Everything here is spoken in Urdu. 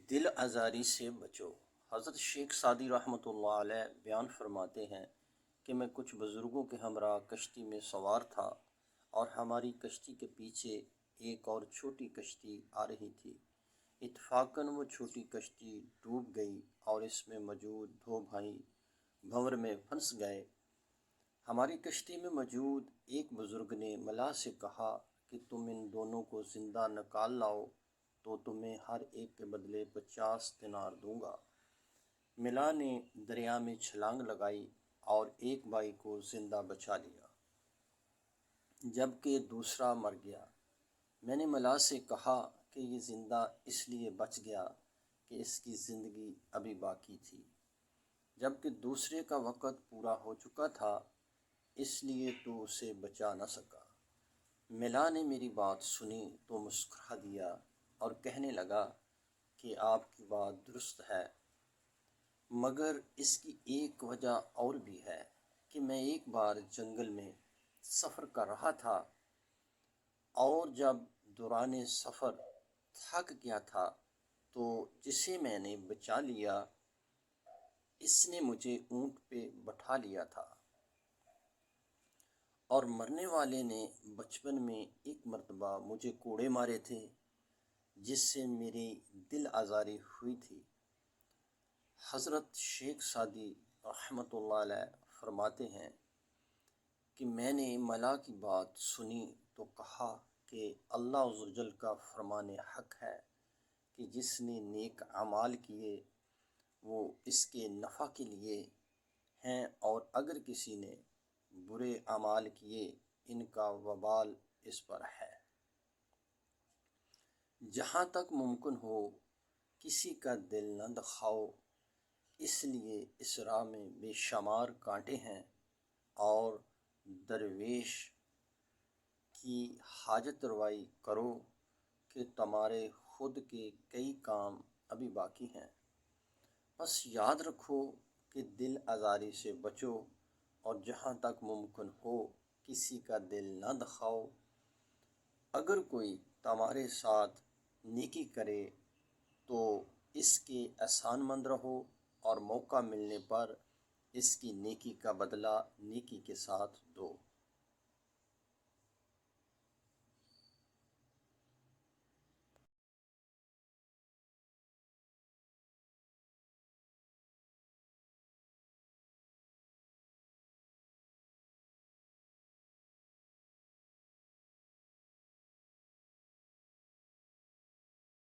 دل آزاری سے بچو۔ حضرت شیخ سعدی رحمۃ اللہ علیہ بیان فرماتے ہیں کہ میں کچھ بزرگوں کے ہمراہ کشتی میں سوار تھا اور ہماری کشتی کے پیچھے ایک اور چھوٹی کشتی آ رہی تھی۔ اتفاقاً وہ چھوٹی کشتی ڈوب گئی اور اس میں موجود دو بھائی بھنور میں پھنس گئے۔ ہماری کشتی میں موجود ایک بزرگ نے ملا سے کہا کہ تم ان دونوں کو زندہ نکال لاؤ تو تمہیں ہر ایک کے بدلے 50 دینار دوں گا۔ ملا نے دریا میں چھلانگ لگائی اور ایک بھائی کو زندہ بچا لیا جبکہ دوسرا مر گیا۔ میں نے ملا سے کہا کہ یہ زندہ اس لیے بچ گیا کہ اس کی زندگی ابھی باقی تھی، جبکہ دوسرے کا وقت پورا ہو چکا تھا، اس لیے تو اسے بچا نہ سکا۔ ملا نے میری بات سنی تو مسکرا دیا اور کہنے لگا کہ آپ کی بات درست ہے، مگر اس کی ایک وجہ اور بھی ہے کہ میں ایک بار جنگل میں سفر کر رہا تھا اور جب دوران سفر تھک گیا تھا تو جسے میں نے بچا لیا اس نے مجھے اونٹ پہ بٹھا لیا تھا، اور مرنے والے نے بچپن میں ایک مرتبہ مجھے کوڑے مارے تھے جس سے میری دل آزاری ہوئی تھی۔ حضرت شیخ سعدی رحمۃ اللہ علیہ فرماتے ہیں کہ میں نے ملا کی بات سنی تو کہا کہ اللہ عز و جل کا فرمان حق ہے کہ جس نے نیک اعمال کیے وہ اس کے نفع کے لیے ہیں، اور اگر کسی نے برے اعمال کیے ان کا وبال اس پر ہے۔ جہاں تک ممکن ہو کسی کا دل نہ دکھاؤ، اس لیے اس راہ میں بے شمار کانٹے ہیں اور درویش کی حاجت روائی کرو کہ تمہارے خود کے کئی کام ابھی باقی ہیں۔ بس یاد رکھو کہ دل آزاری سے بچو اور جہاں تک ممکن ہو کسی کا دل نہ دکھاؤ۔ اگر کوئی تمہارے ساتھ نیکی کرے تو اس کے احسان مند رہو اور موقع ملنے پر اس کی نیکی کا بدلہ نیکی کے ساتھ دو۔